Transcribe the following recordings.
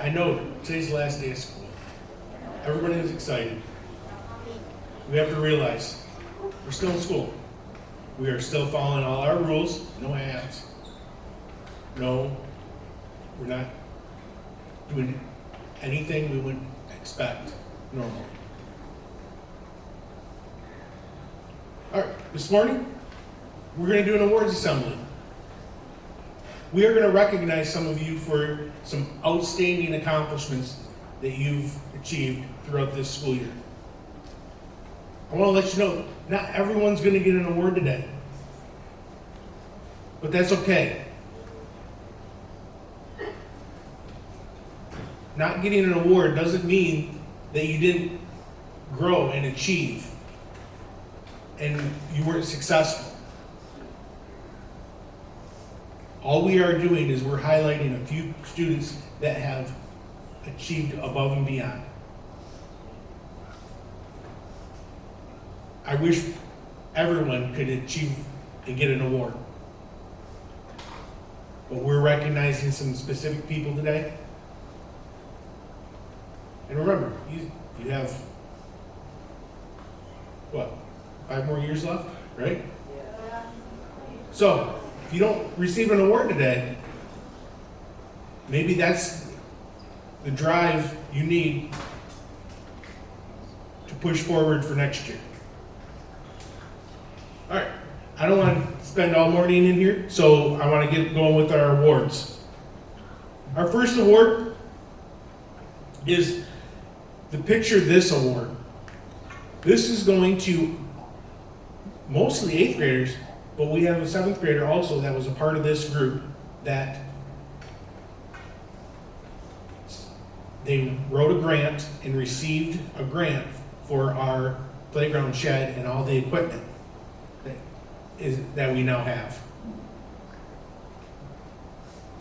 I know today's the last day of school. Everybody is excited. We have to realize we're still in school. We are still following all our rules. No ads. No, we're not doing anything we wouldn't expect normally. All right, this morning, we're going to do an awards assembly. We are going to recognize some of you for some outstanding accomplishments that you've achieved throughout this school year. I want to let you know, not everyone's going to get an award today. But that's okay. Not getting an award doesn't mean that you didn't grow and achieve and you weren't successful. All we are doing is we're highlighting a few students that have achieved above and beyond. I wish everyone could achieve and get an award. But we're recognizing some specific people today. And remember, you have, what, 5 more years left, right? Yeah. So, if you don't receive an award today, maybe that's the drive you need to push forward for next year. All right, I don't want to spend all morning in here, so I want to get going with our awards. Our first award is the Picture This Award. This is going to mostly 8th graders, but we have a 7th grader also that was a part of this group that they wrote a grant and received a grant for our playground shed and all the equipment that we now have.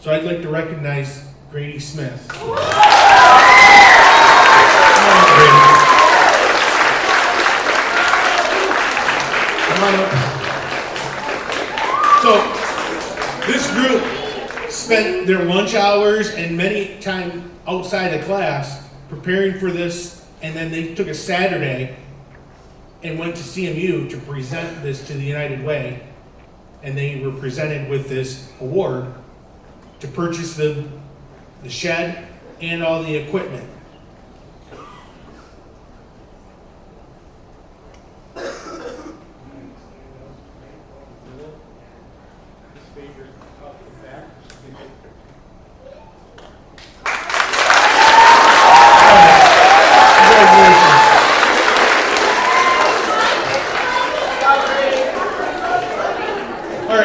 So I'd like to recognize Grady Smith. Come on, up. So this group spent their lunch hours and many time outside of class preparing for this, and then they took a Saturday and went to CMU to present this to the United Way, and they were presented with this award to purchase the shed and all the equipment.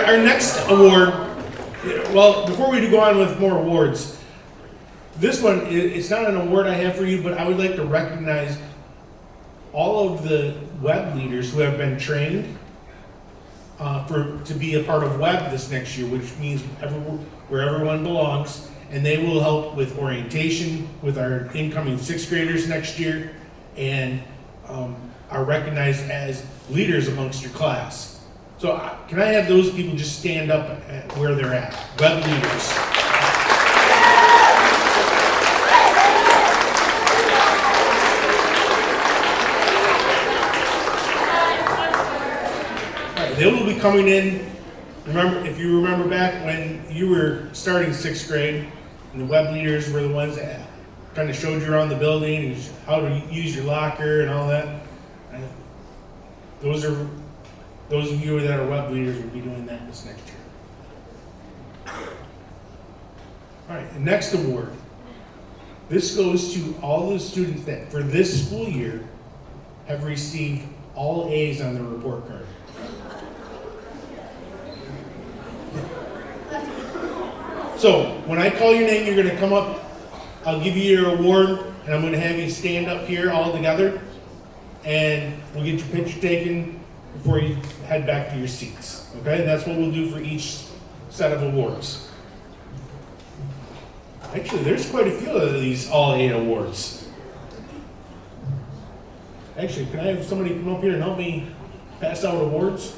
Our next award, well, before we go on with more awards, this one, it's not an award I have for you, but I would like to recognize all of the web leaders who have been trained to be a part of web this next year, which means where everyone belongs, and they will help with orientation with our incoming 6th graders next year, and are recognized as leaders amongst your class. So can I have those people just stand up at where they're at? Web leaders. All right, they will be coming in. Remember, if you remember back when you were starting 6th grade, and the web leaders were the ones that kind of showed you around the building and how to use your locker and all that. Those of you that are web leaders will be doing that this next year. All right, the next award. This goes to all the students that for this school year have received all A's on their report card. So when I call your name, you're going to come up. I'll give you your award, and I'm going to have you stand up here all together, and we'll get your picture taken before you head back to your seats. Okay? That's what we'll do for each set of awards. Actually, there's quite a few of these all 8 awards. Actually, can I have somebody come up here and help me pass out awards?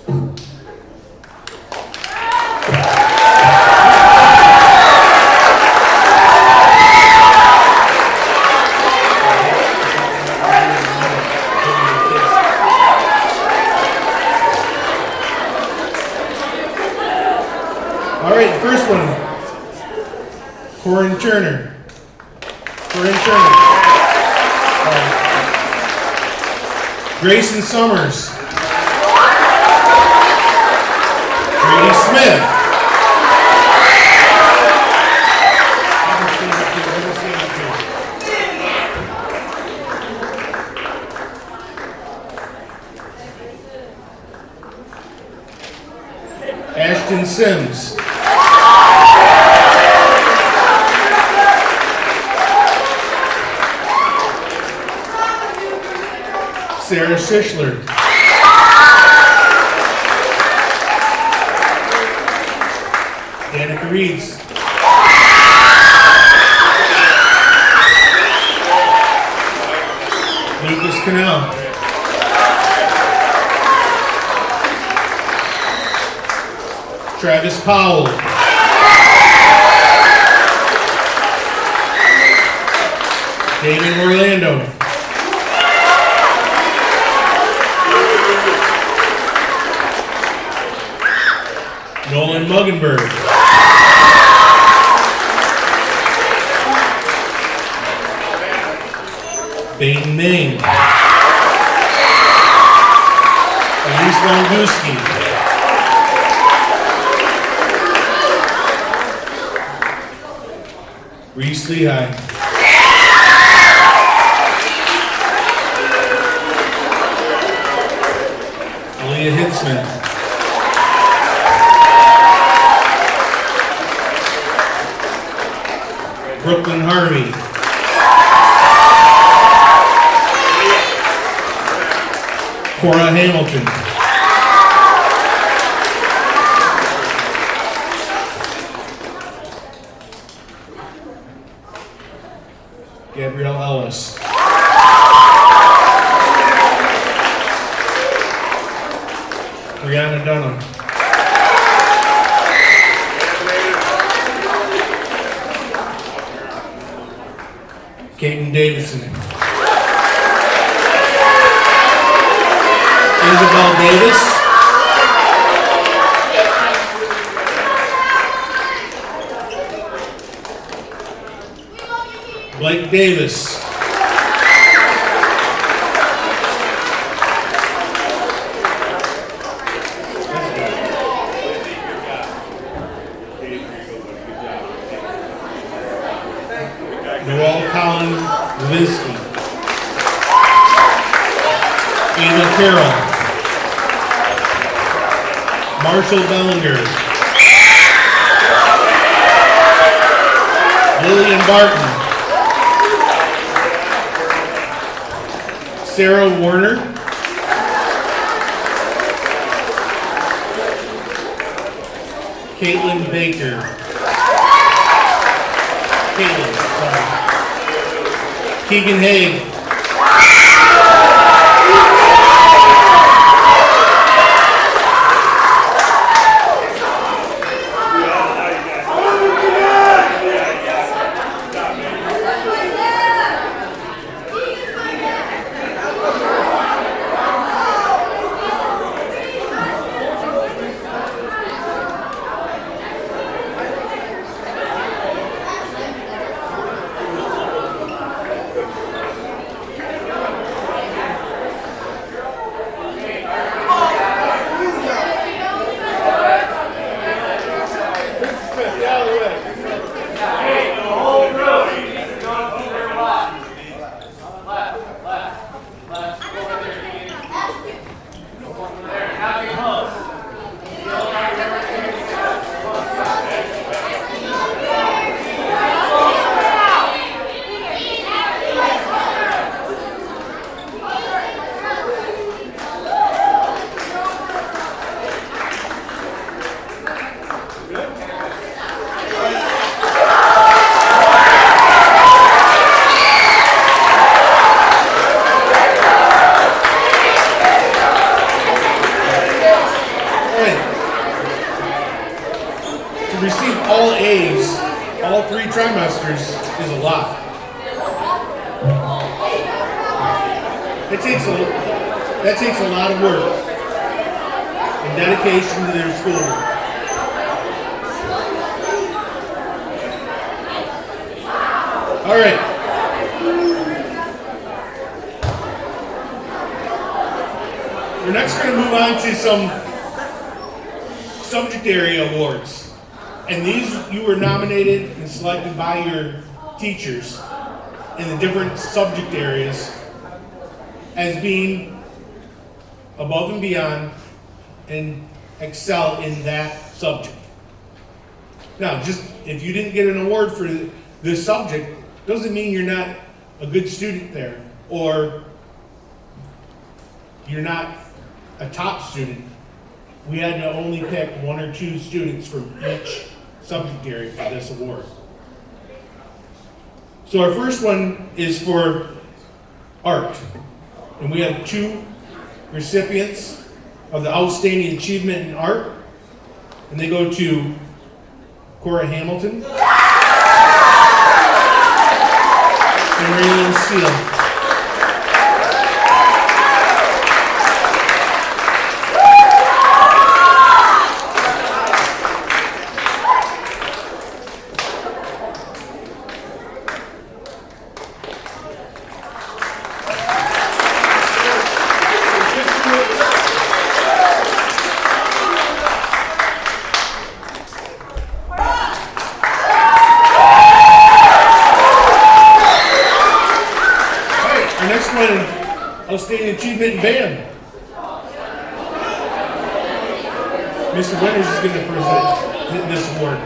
Corin Turner. Corin Turner. Grayson Summers. Brady Smith. Ashton Sims. Sarah Sischler. Danica Reeds. Lucas Cannell. Travis Powell. David Orlando. Nolan Muggenberg. Baden Main. Elise Longuski. Reese Lehigh. Aaliyah Hitzman. Brooklyn Harvey. Cora Hamilton. Gabrielle Ellis. Brianna Dunham. Caden Davidson. Isabel Davis. Blake Davis. Noel Colin Levinsky. Ava Carroll. Marshall Bellinger. Lillian Barton. Sarah Warner. Caitlin Baker. Keegan Haig. To receive all A's, all 3 trimesters is a lot. That takes a lot of work and dedication to their schoolwork. All right. We're next going to move on to some subject area awards. And these you were nominated and selected by your teachers in the different subject areas as being above and beyond and excel in that subject. Now, just if you didn't get an award for this subject, doesn't mean you're not a good student there or you're not a top student. We had to only pick 1 or 2 students from each subject area for this award. So our first one is for art. And we have 2 recipients of the Outstanding Achievement in Art. And they go to Cora Hamilton and Raylene Seal. Outstanding Achievement in Band. Mr. Winters is going to present this award.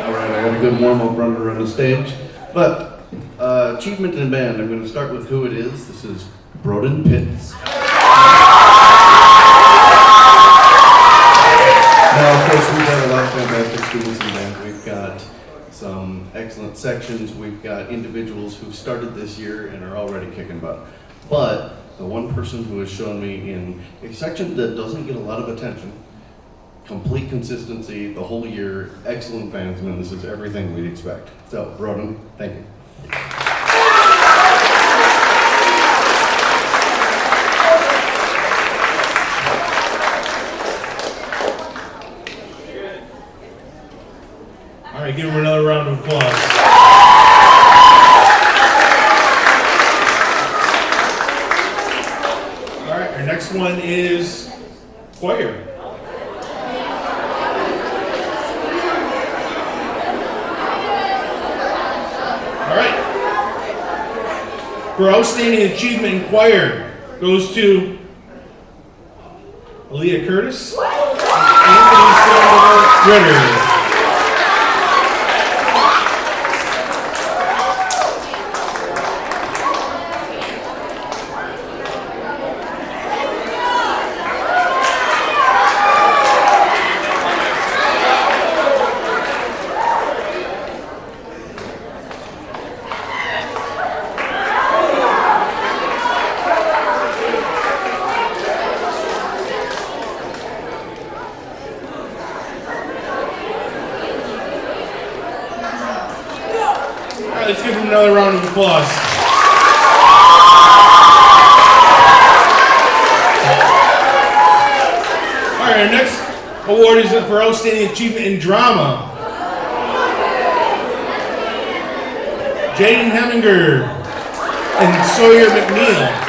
All right, I got a good warm-up run around the stage. But Achievement in Band, I'm going to start with who it is. This is Broden Pitts. Now, of course, we've got a lot of fantastic students in band. We've got some excellent sections. We've got individuals who started this year and are already kicking butt. But the one person who has shown me in a section that doesn't get a lot of attention, complete consistency the whole year, excellent bandsman, this is everything we'd expect. So, Broden, thank you. All right, give him another round of applause. All right, our next one is choir. All right. For Outstanding Achievement in Choir goes to Aaliyah Curtis and Anthony Silver Ritter. Let's give him another round of applause. All right, our next award is for Outstanding Achievement in Drama. Jaden Heminger and Sawyer McNeil.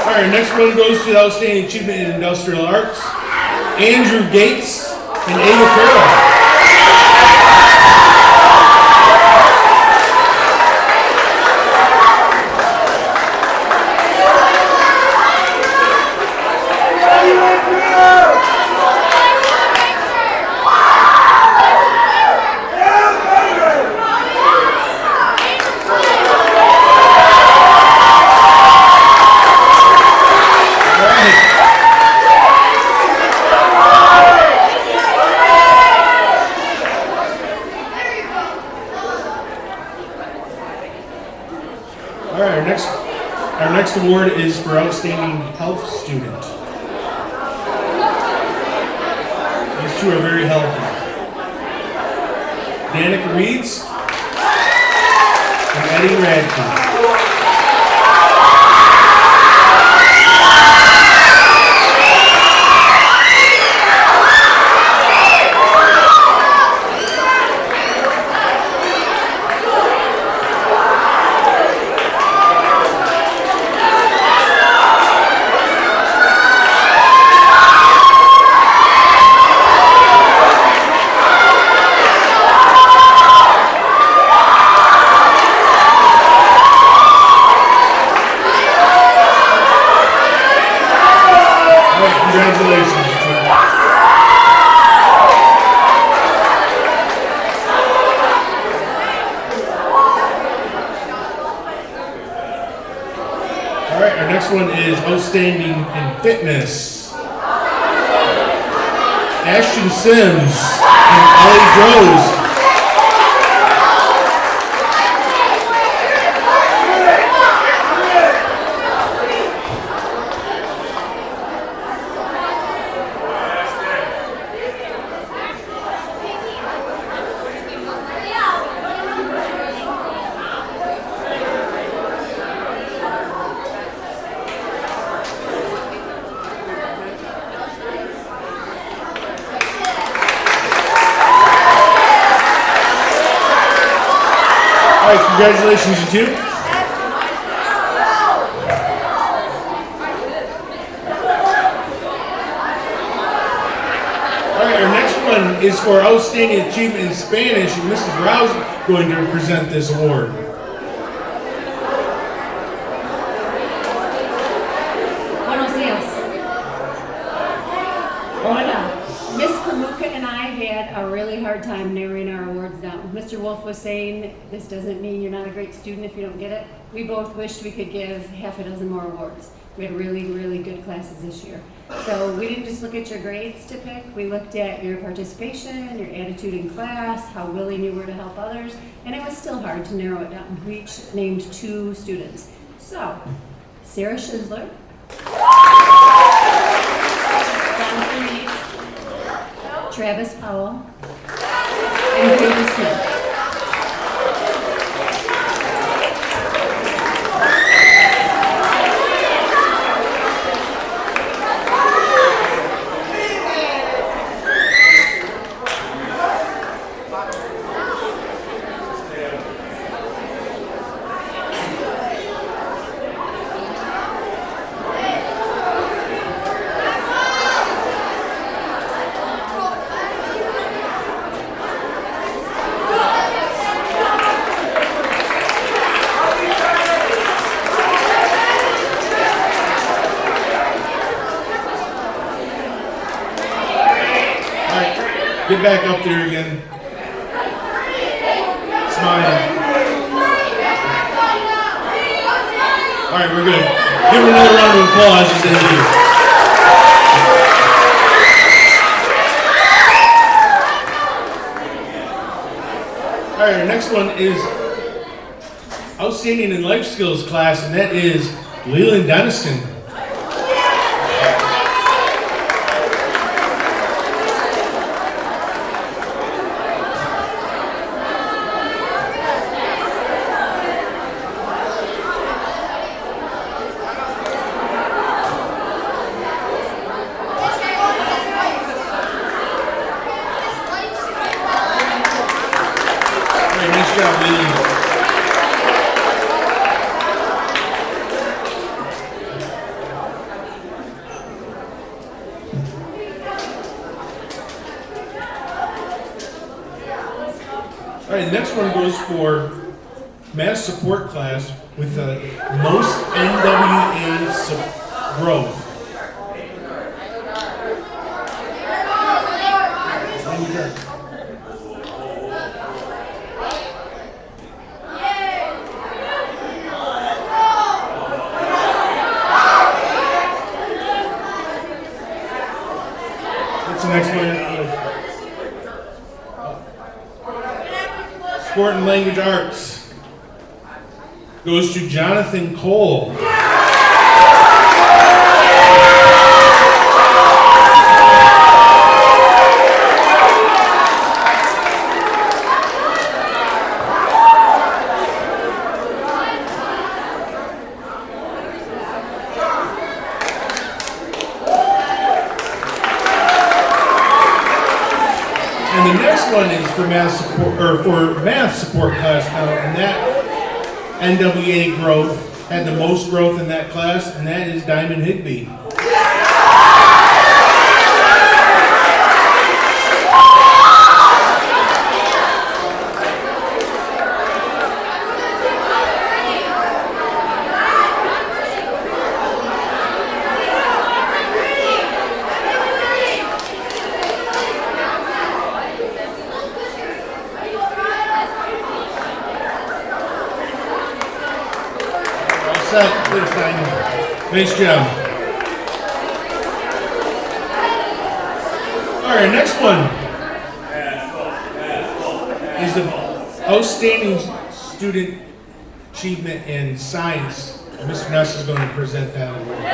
Our next one goes to the Outstanding Achievement in Industrial Arts, Andrew Gates and Ava Farrell. All right, our next award is for outstanding health student. These two are very healthy. Danica Reeds and Eddie Radke. Congratulations. All right, our next one is outstanding in fitness. Ashton Sims and Ellie Rose. All right, congratulations, you two. All right, our next one is for outstanding achievement in Spanish, and Mrs. Rouse is going to present this award. Buenos dias. Hola. Miss Kamuka and I had a really hard time narrowing our awards down. Mr. Wolf was saying this doesn't mean you're not a great student if you don't get it. We both wished we could give half a dozen more awards. We had really, really good classes this year. So we didn't just look at your grades to pick, we looked at your participation, your attitude in class, how willing you were to help others, and it was still hard to narrow it down. We each named 2 students. So, Sarah Schindler, Jonathan Reed, Travis Powell, and Brady Smith. Get back up there again. Smile. All right, we're good. Give them another round of applause as they leave. All right, our next one is outstanding in life skills class, and that is Leland Denniston. Nice job, Leland. All right, the next one goes for math support class with the most NWA growth. What's the next one? Sport and language arts. goes to Jonathan Cole. And the next one is for math support class now, and that NWA growth had the most growth in that class, and that is Diamond Higby. Nice job. All right, next one is the Outstanding Student Achievement in Science. Mr. Ness is going to present that award.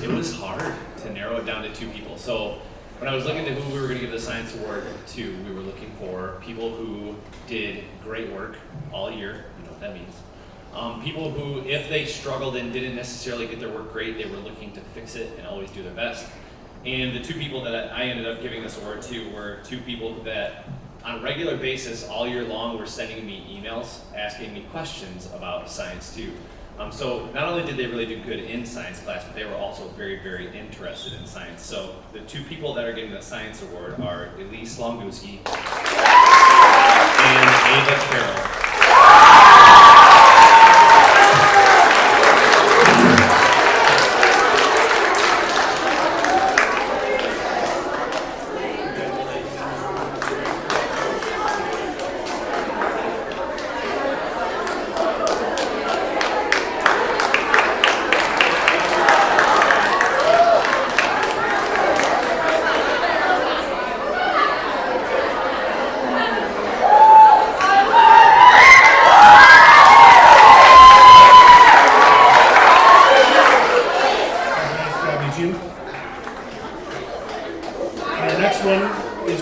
It was hard to narrow it down to 2 people. So when I was looking at who we were going to give the science award to, we were looking for people who did great work all year. You know what that means. People who, if they struggled and didn't necessarily get their work great, they were looking to fix it and always do their best. And the 2 people that I ended up giving this award to were 2 people that on a regular basis all year long were sending me emails asking me questions about science too. So not only did they really do good in science class, but they were also very, very interested in science. So the 2 people that are getting the science award are Elise Longuski and Ava Carroll.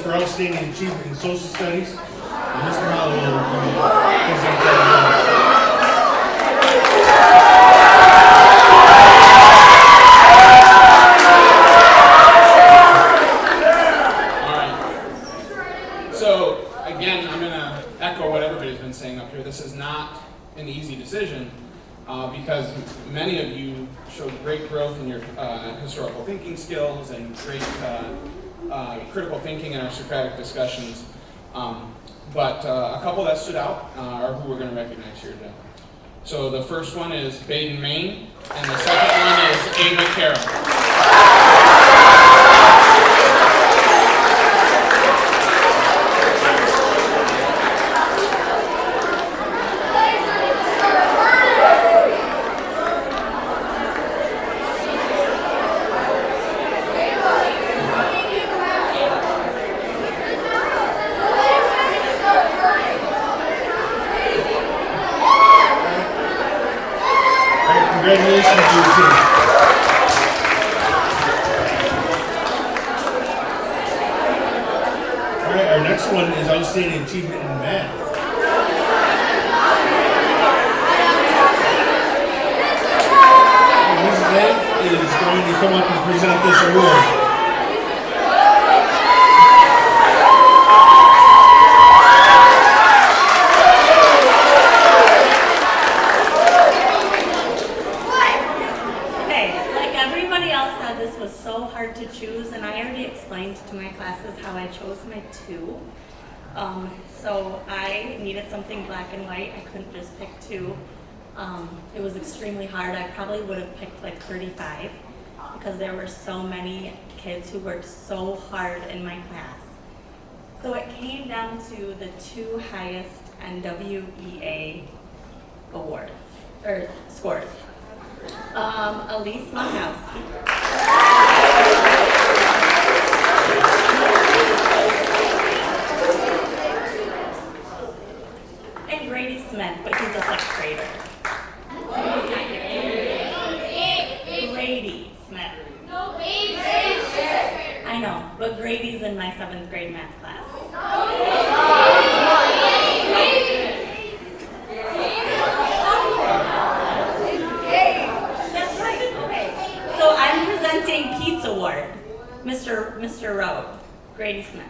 Outstanding Achievement in Social Studies. And Mr. Hollow will present that. All right. So again, I'm going to echo what everybody's been saying up here. This is not an easy decision because many of you showed great growth in your historical thinking skills and great critical thinking in our Socratic discussions. But a couple that stood out are who we're going to recognize here today. So the first one is Baden Main, and the second one is Ava Carroll. Congratulations to your team. All right, our next one is Outstanding Achievement in Math. Elizabeth is going to come up and present this award. To choose, and I already explained to my classes how I chose my 2. So I needed something black and white. I couldn't just pick 2. It was extremely hard. I probably would have picked like 35 because there were so many kids who worked so hard in my class. So it came down to the two highest NWEA awards, or scores. Elise Mahnowski. And Grady Smith, but he's a sixth grader. Grady Smith. I know, but Grady's in my 7th grade math class. That's right, okay. So I'm presenting Pete's Award, Mr. Rowe, Grady Smith.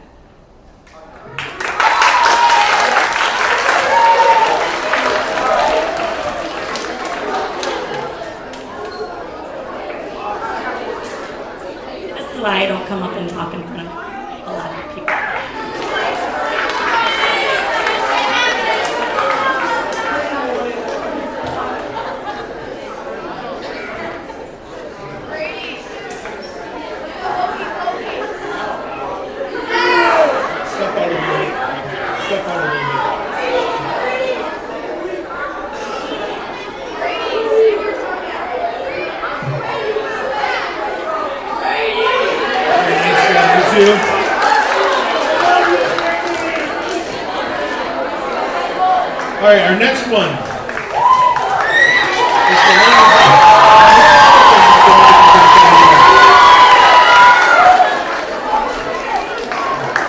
This is why I don't come up and talk in front of a lot of people. Step out of the way. Step out of the way. Nice job, you two. All right, our next one. is the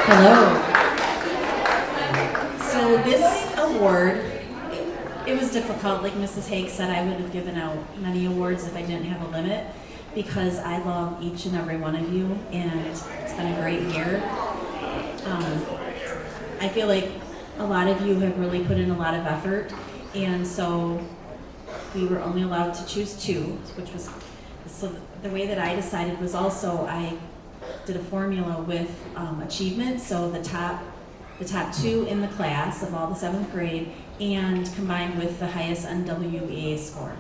Hello. So this award, it was difficult. Like Mrs. Haig said, I would have given out many awards if I didn't have a limit, because I love each and every one of you, and it's been a great year. I feel like a lot of you have really put in a lot of effort, and so we were only allowed to choose two, which was, so the way that I decided was also, I did a formula with achievement, so the top two in the class of all the 7th grade, and combined with the highest NWEA score.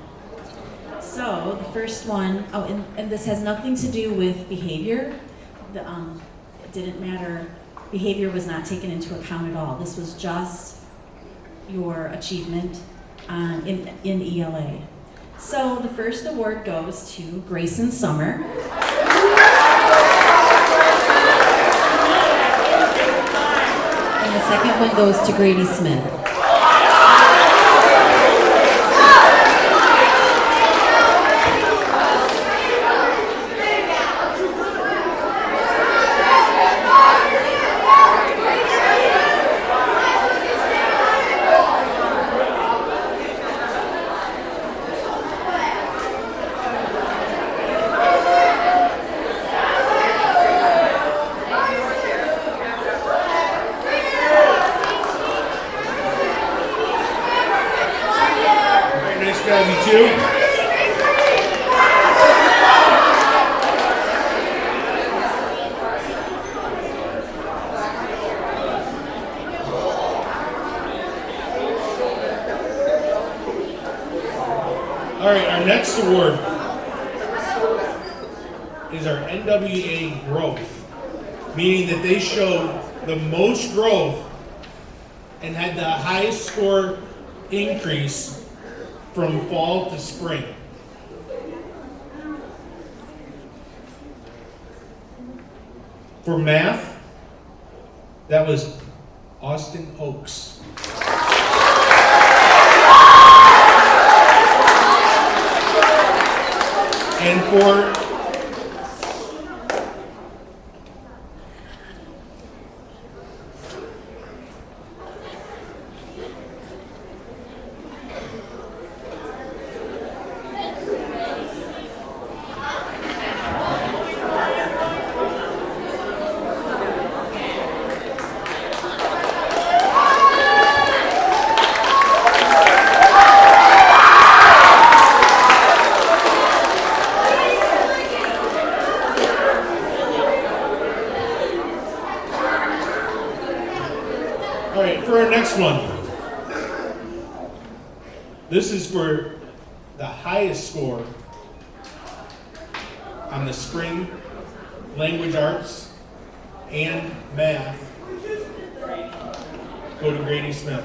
So the first one, and this has nothing to do with behavior. It didn't matter. Behavior was not taken into account at all. This was just your achievement in ELA. So the first award goes to Grayson Summer. And the second one goes to Grady Smith. Nice job, you two. All right, our next award is our NWA growth, meaning that they showed the most growth and had the highest score increase from fall to spring. For math, that was Austin Oaks. And for all right, for our next one, this is for the highest score on the spring language arts and math go to Grady Smith.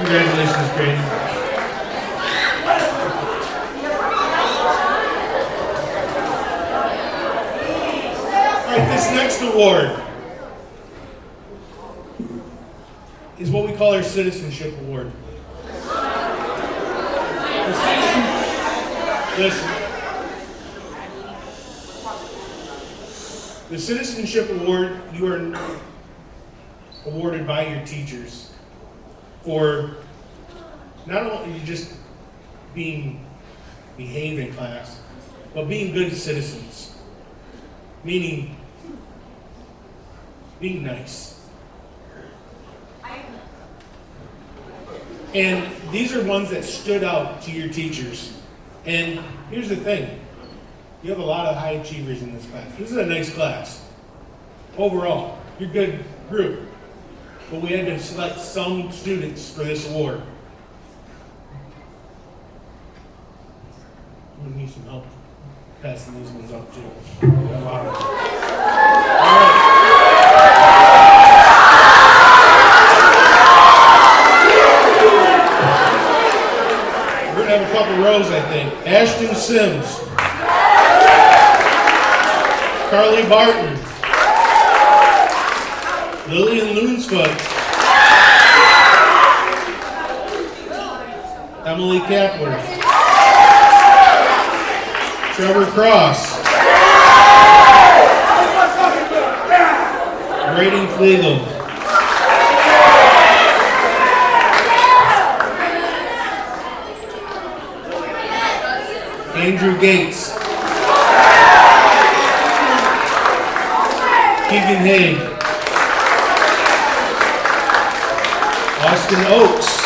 Congratulations, Grady. All right, this next award is what we call our Citizenship Award. The Citizenship Award, you are awarded by your teachers for not only just behave in class, but being good citizens. Meaning, being nice. And these are ones that stood out to your teachers. And here's the thing. You have a lot of high achievers in this class. This is a nice class. Overall, you're a good group. But we had to select some students for this award. We need some help passing these ones up too. All right. We're gonna have a couple rows, I think. Ashton Sims, Carly Barton, Lillian Loonsfoot, Emily Kapler, Trevor Cross, Braden Flegel, Andrew Gates, Keegan Haig, Austin Oakes,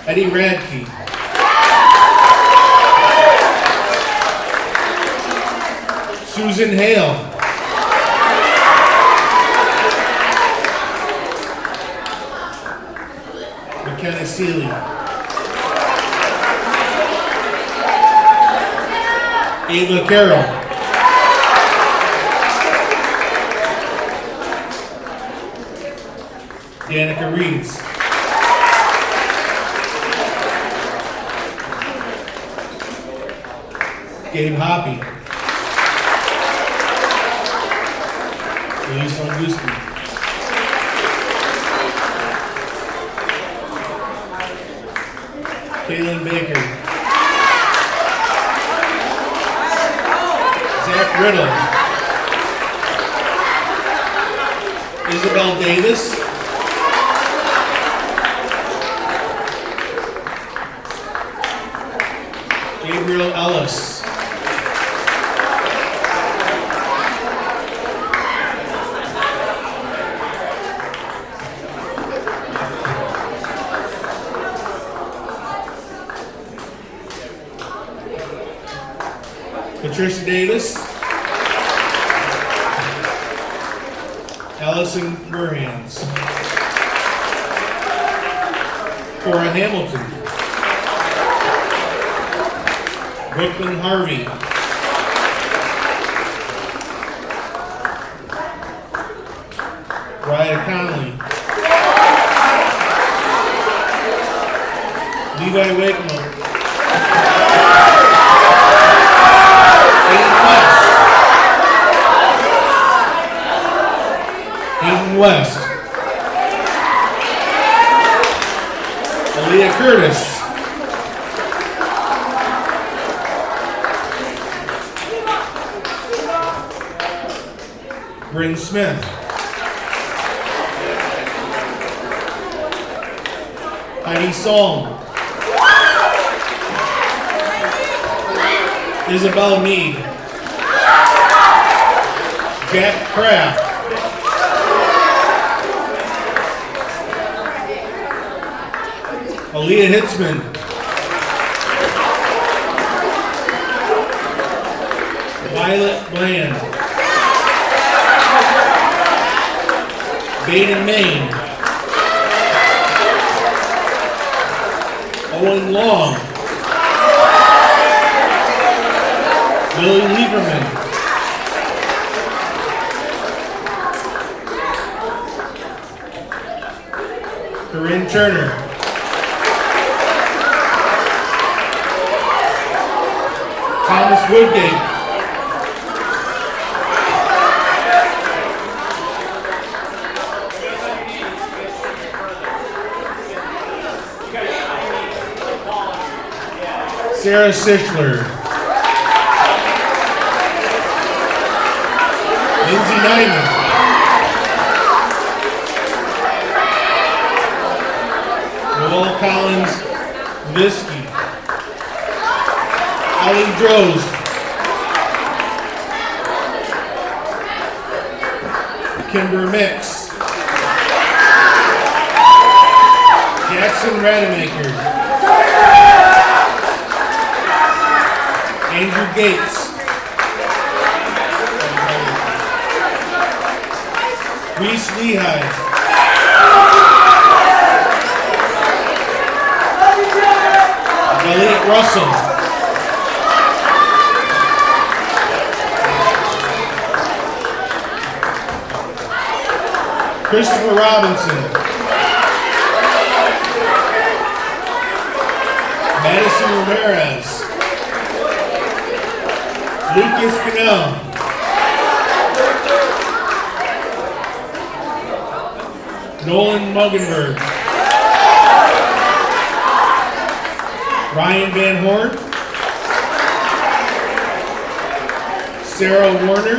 Eddie Radke, Susan Hale, McKenna Seeley, Ava Carroll, Danica Reeds, Gabe Hoppy, Elise Longuski, Kaylin Baker, Zach Riddle, Isabel Davis, Gabriel Ellis, Patricia Davis, Allison Burhans, Cora Hamilton, Brooklyn Harvey, Ryan Connolly, Levi Wakeman, Hayden West, Aaliyah Curtis, Bryn Smith, Heidi Solm, Isabel Mead. Jack Kraft. Aaliyah Hitzman. Violet Bland. Baden Maine. Owen Long. Billy Lieberman. Corinne Turner. Thomas Woodgate. Sarah Sichler. Lindsay Nyman. Noel Collins Visky. Ali Droz. Kimber Mix. Jackson Rademacher. Andrew Gates. Reese Lehigh. Elliot Russell. Christopher Robinson. Madison Ramirez. Lucas Cannell. Nolan Muggenberg. Ryan Van Horn. Sarah Warner.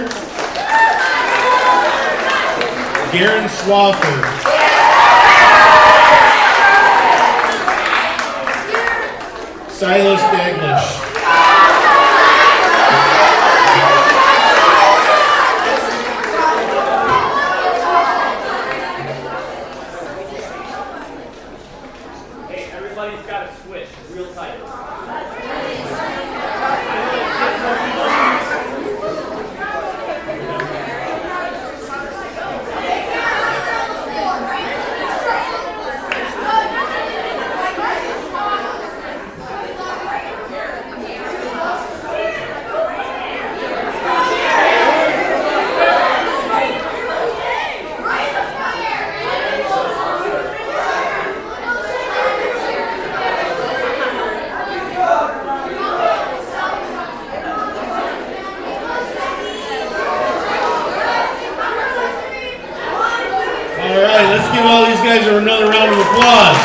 Garen Swaffer. Silas Daglish. Hey, everybody's got a switch real tight. All right, let's give all these guys another round of applause.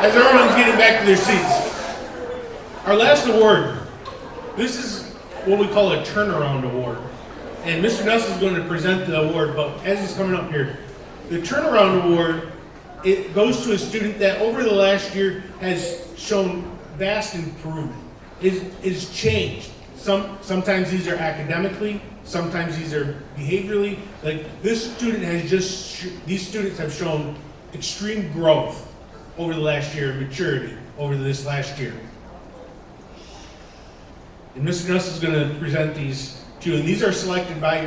As everyone's getting back to their seats, our last award, this is what we call a turnaround award. And Mr. Nelson is going to present the award, but as he's coming up here, the turnaround award, it goes to a student that over the last year has shown vast improvement, is changed. Sometimes these are academically, sometimes these are behaviorally. Like this student has these students have shown extreme growth over the last year, maturity over this last year. And Mr. Nelson is going to present these to you, and these are selected by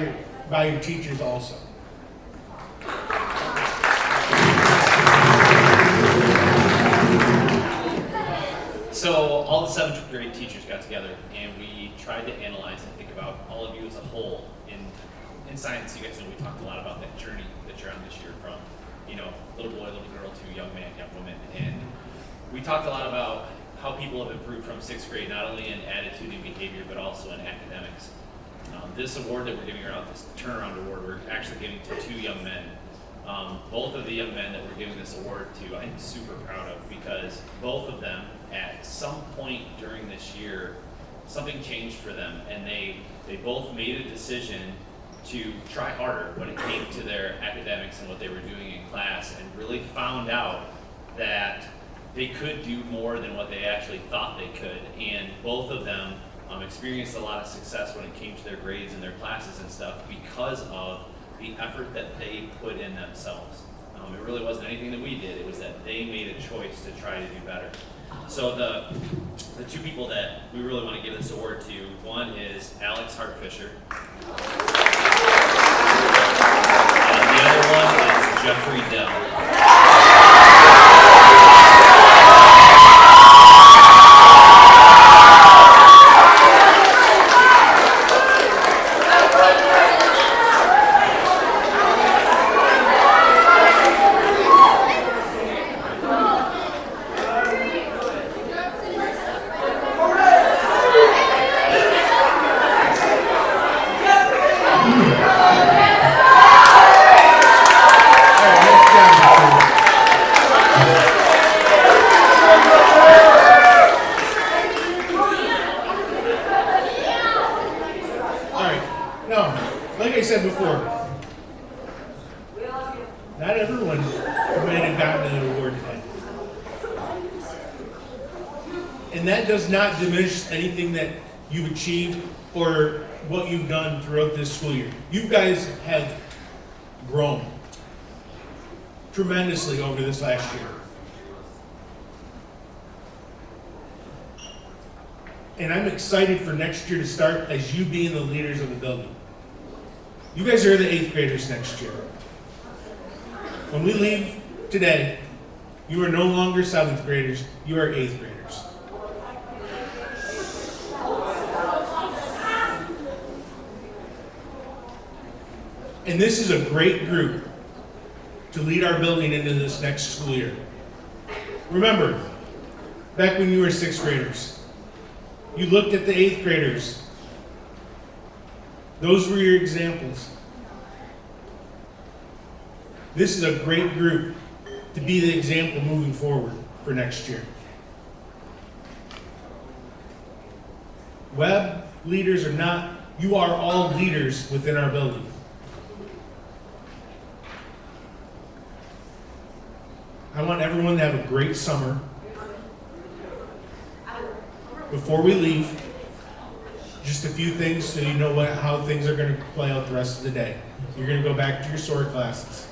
your teachers also. So all all the 7th grade teachers got together and we tried to analyze and think about all of you as a whole. In science, you guys know we talked a lot about that journey that you're on this year from, little boy, little girl to young man, young woman. And we talked a lot about how people have improved from 6th grade, not only in attitude and behavior, but also in academics. This award that we're giving out, this turnaround award, we're actually giving to 2 young men. Both of the young men that we're giving this award to, I'm super proud of, because both of them, at some point during this year, something changed for them, and they both made a decision to try harder when it came to their academics and what they were doing in class, and really found out that they could do more than what they actually thought they could. And both of them experienced a lot of success when it came to their grades and their classes and stuff because of the effort that they put in themselves. It really wasn't anything that we did, it was that they made a choice to try to do better. So the 2 people that we really want to give this award to, one is Alex Hartfisher. And the other one is Jeffrey Dell. Like I said before, not everyone might have gotten an award today. And that does not diminish anything that you've achieved or what you've done throughout this school year. You guys have grown tremendously over this last year. And I'm excited for next year to start as you being the leaders of the building. You guys are the 8th graders next year. When we leave today, you are no longer 7th graders, you are 8th graders. And this is a great group to lead our building into this next school year. Remember, back when you were 6th graders, you looked at the 8th graders. Those were your examples. This is a great group to be the example moving forward for next year. Web leaders or not, you are all leaders within our building. I want everyone to have a great summer. Before we leave, just a few things so you know how things are going to play out the rest of the day. You're going to go back to your SOAR classes.